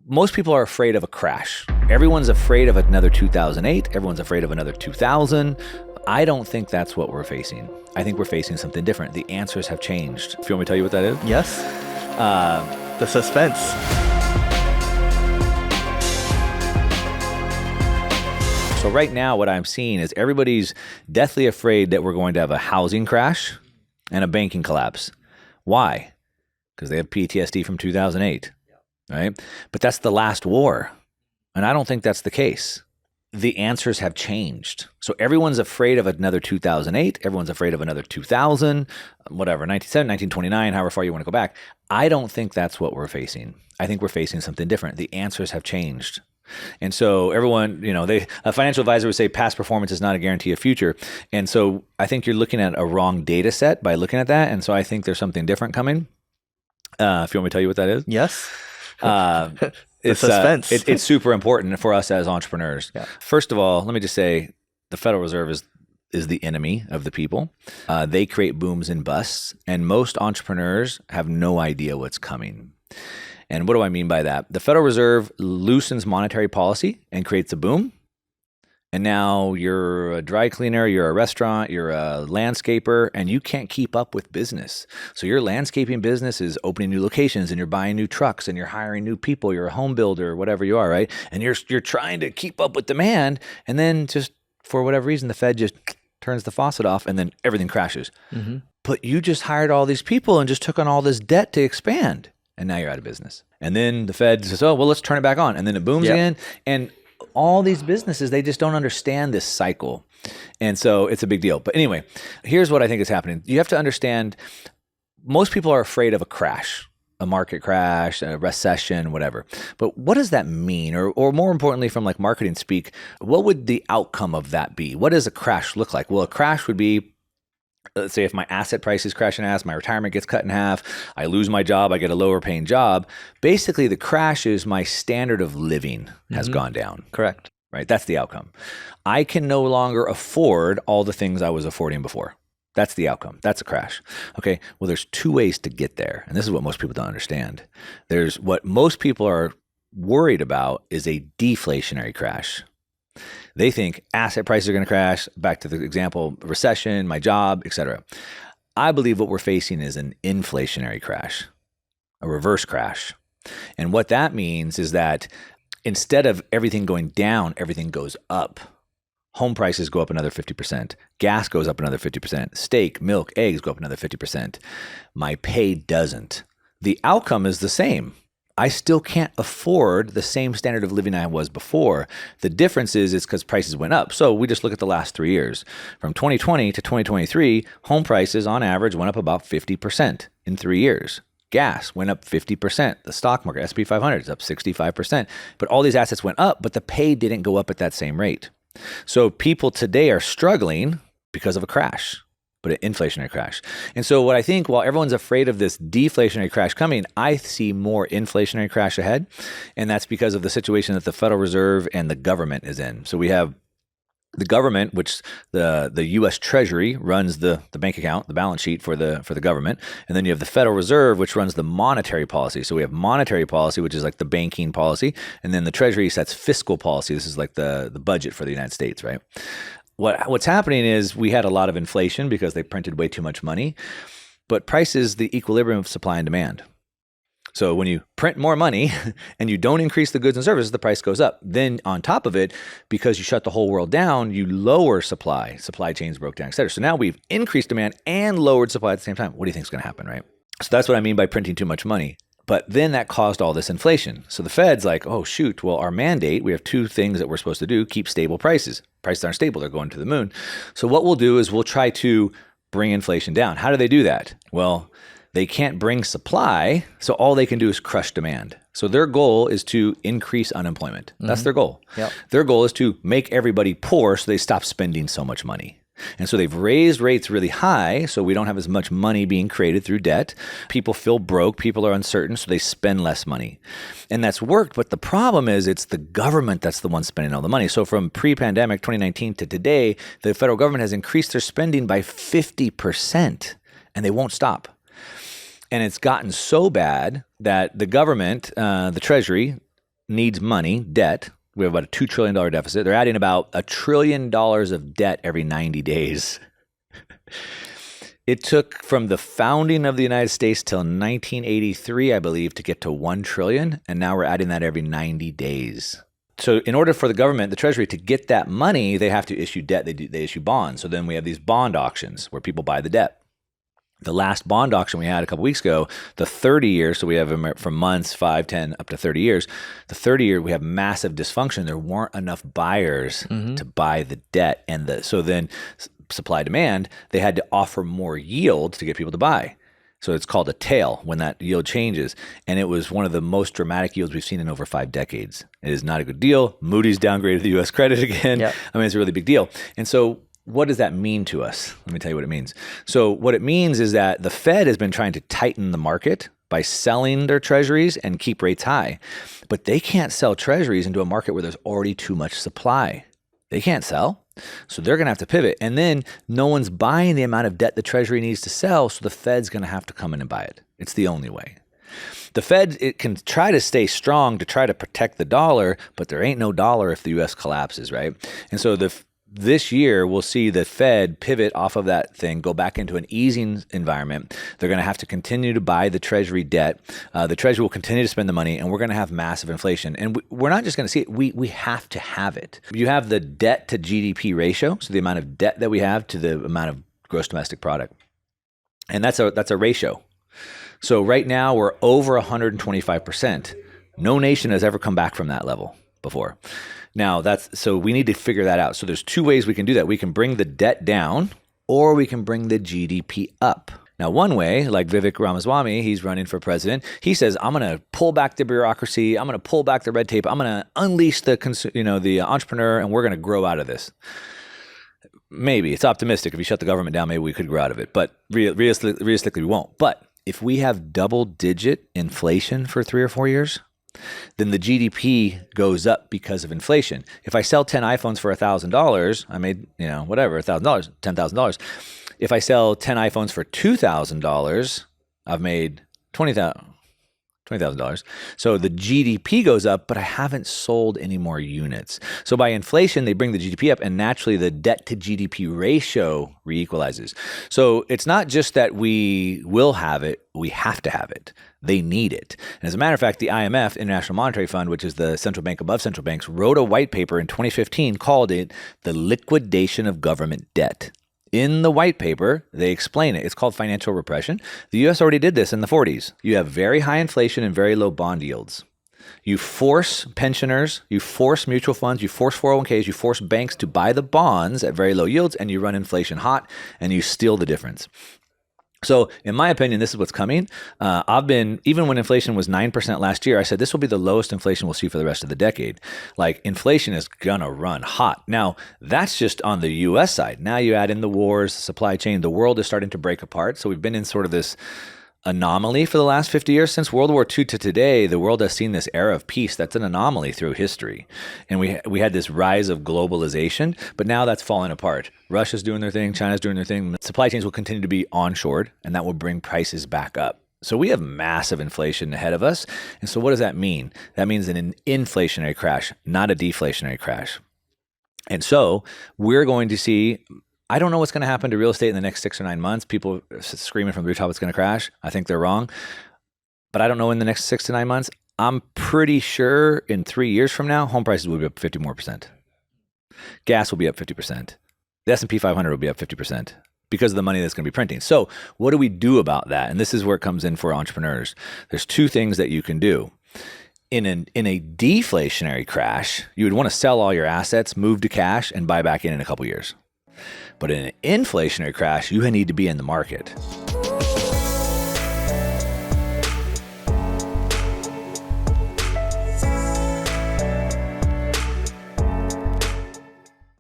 Most people are afraid of a crash. Everyone's afraid of another 2008. Everyone's afraid of another 2000. I don't think that's what we're facing. I think we're facing something different. The answers have changed. If you want me to tell you what that is? Yes. The suspense. So right now, what I'm seeing is everybody's deathly afraid that we're going to have a housing crash and a banking collapse. Why? Because they have PTSD from 2008, right? But that's the last war. And I don't think that's the case. The answers have changed. So everyone's afraid of another 2008. Everyone's afraid of another 2000, whatever, 1997, 1929, however far you want to go back. I don't think that's what we're facing. I think we're facing something different. The answers have changed. And so everyone, a financial advisor would say past performance is not a guarantee of future. And so I think you're looking at a wrong data set by looking at that. And so I think there's something different coming. If you want me to tell you what that is? Yes. It's suspense. It's super important for us as entrepreneurs. Yeah. First of all, let me just say the Federal Reserve is the enemy of the people. They create booms and busts, and most entrepreneurs have no idea what's coming. And what do I mean by that? The Federal Reserve loosens monetary policy and creates a boom. And now you're a dry cleaner, you're a restaurant, you're a landscaper, and you can't keep up with business. So your landscaping business is opening new locations, and you're buying new trucks, and you're hiring new people. You're a home builder, whatever you are, right? And you're trying to keep up with demand, and then just for whatever reason, the Fed just turns the faucet off, and then everything crashes. Mm-hmm. But you just hired all these people and just took on all this debt to expand, and now you're out of business. And then the Fed says, "Oh, well, let's turn it back on," and then it booms again, and all these businesses, they just don't understand this cycle. And so it's a big deal. But anyway, here's what I think is happening. You have to understand, most people are afraid of a crash, a market crash, a recession, whatever. But what does that mean? Or more importantly, from like marketing speak, what would the outcome of that be? What does a crash look like? Well, a crash would be, let's say if my asset prices crash in half, my retirement gets cut in half, I lose my job, I get a lower paying job. Basically, the crash is my standard of living has gone down. Correct. Right? That's the outcome. I can no longer afford all the things I was affording before. That's the outcome. That's a crash. Okay. Well, there's two ways to get there. And this is what most people don't understand. There's what most people are worried about is a deflationary crash. They think asset prices are going to crash, back to the example, recession, my job, etc. I believe what we're facing is an inflationary crash, a reverse crash. And what that means is that instead of everything going down, everything goes up. Home prices go up another 50%. Gas goes up another 50%. Steak, milk, eggs go up another 50%. My pay doesn't. The outcome is the same. I still can't afford the same standard of living I was before. The difference is it's because prices went up. So we just look at the last 3 years. From 2020 to 2023, home prices on average went up about 50% in 3 years. Gas went up 50%. The stock market, S&P 500, is up 65%. But all these assets went up, but the pay didn't go up at that same rate. So people today are struggling because of a crash, but an inflationary crash. And so what I think, while everyone's afraid of this deflationary crash coming, I see more inflationary crash ahead. And that's because of the situation that the Federal Reserve and the government is in. So we have the government, which the U.S. Treasury runs the bank account, the balance sheet for the government. And then you have the Federal Reserve, which runs the monetary policy. So we have monetary policy, which is like the banking policy. And then the Treasury sets fiscal policy. This is like the budget for the United States, right? What's happening is we had a lot of inflation because they printed way too much money. But price is the equilibrium of supply and demand. So when you print more money and you don't increase the goods and services, the price goes up. Then on top of it, because you shut the whole world down, you lower supply. Supply chains broke down, et cetera. So now we've increased demand and lowered supply at the same time. What do you think is going to happen, right? So that's what I mean by printing too much money. But then that caused all this inflation. So the Fed's like, oh, shoot, well, our mandate, we have two things that we're supposed to do, keep stable prices. Prices aren't stable, they're going to the moon. So what we'll do is we'll try to bring inflation down. How do they do that? Well, they can't bring supply, so all they can do is crush demand. So their goal is to increase unemployment. That's their goal. Yep. Their goal is to make everybody poor so they stop spending so much money. And so they've raised rates really high, so we don't have as much money being created through debt. People feel broke, people are uncertain, so they spend less money. And that's worked, but the problem is it's the government that's the one spending all the money. So from pre-pandemic 2019 to today, the federal government has increased their spending by 50%, and they won't stop. And it's gotten so bad that the government, the Treasury, needs money, debt. We have about a $2 trillion deficit. They're adding about $1 trillion of debt every 90 days. It took from the founding of the United States till 1983, I believe, to get to 1 trillion. And now we're adding that every 90 days. So in order for the government, the Treasury, to get that money, they have to issue debt. They issue bonds. So then we have these bond auctions where people buy the debt. The last bond auction we had a couple weeks ago, the 30 years, so we have them from months, 5, 10, up to 30 years. The 30-year, we have massive dysfunction. There weren't enough buyers to buy the debt. So then supply demand, they had to offer more yield to get people to buy. So it's called a tail when that yield changes. And it was one of the most dramatic yields we've seen in over 5 decades. It is not a good deal. Moody's downgraded the U.S. credit again. Yep. I mean, it's a really big deal. And so what does that mean to us? Let me tell you what it means. So what it means is that the Fed has been trying to tighten the market by selling their treasuries and keep rates high. But they can't sell treasuries into a market where there's already too much supply. They can't sell. So they're going to have to pivot. And then no one's buying the amount of debt the Treasury needs to sell, so the Fed's going to have to come in and buy it. It's the only way. The Fed, it can try to stay strong to try to protect the dollar, but there ain't no dollar if the U.S. collapses, right? And so this year, we'll see the Fed pivot off of that thing, go back into an easing environment. They're going to have to continue to buy the Treasury debt. The Treasury will continue to spend the money, and we're going to have massive inflation. And we're not just going to see it. We have to have it. You have the debt to GDP ratio, so the amount of debt that we have to the amount of gross domestic product. And that's a ratio. So right now, we're over 125%. No nation has ever come back from that level before. Now, so we need to figure that out. So there's 2 ways we can do that. We can bring the debt down, or we can bring the GDP up. Now, one way, like Vivek Ramaswamy, he's running for president. He says, I'm going to pull back the bureaucracy. I'm going to pull back the red tape. I'm going to unleash the entrepreneur, and we're going to grow out of this. Maybe. It's optimistic. If you shut the government down, maybe we could grow out of it. But realistically, we won't. But if we have double-digit inflation for 3 or 4 years, then the GDP goes up because of inflation. If I sell 10 iPhones for $1,000, I made, $1,000, $10,000. If I sell 10 iPhones for $2,000, I've made $20,000. So the GDP goes up, but I haven't sold any more units. So by inflation, they bring the GDP up, and naturally the debt to GDP ratio re-equalizes. So it's not just that we will have it, we have to have it. They need it. And as a matter of fact, the IMF, International Monetary Fund, which is the central bank above central banks, wrote a white paper in 2015, called it the liquidation of government debt. In the white paper, they explain it. It's called financial repression. The U.S. already did this in the 40s. You have very high inflation and very low bond yields. You force pensioners, you force mutual funds, you force 401ks, you force banks to buy the bonds at very low yields, and you run inflation hot, and you steal the difference. So in my opinion, this is what's coming. Even when inflation was 9% last year, I said this will be the lowest inflation we'll see for the rest of the decade. Like, inflation is going to run hot. Now, that's just on the U.S. side. Now you add in the wars, the supply chain, the world is starting to break apart. So we've been in sort of this anomaly for the last 50 years. Since World War II to today, the world has seen this era of peace. That's an anomaly through history. And we had this rise of globalization, but now that's falling apart. Russia's doing their thing, China's doing their thing. Supply chains will continue to be onshored, and that will bring prices back up. So we have massive inflation ahead of us. And so what does that mean? That means an inflationary crash, not a deflationary crash. And so we're going to see, I don't know what's going to happen to real estate in the next 6 or 9 months. People screaming from the rooftop it's going to crash. I think they're wrong. But I don't know in the next 6 to 9 months. I'm pretty sure in 3 years from now, home prices will be up 50% more. Gas will be up 50%. The S&P 500 will be up 50% because of the money that's going to be printing. So what do we do about that? And this is where it comes in for entrepreneurs. There's 2 things that you can do. In a deflationary crash, you would want to sell all your assets, move to cash, and buy back in a couple years. But in an inflationary crash, you need to be in the market.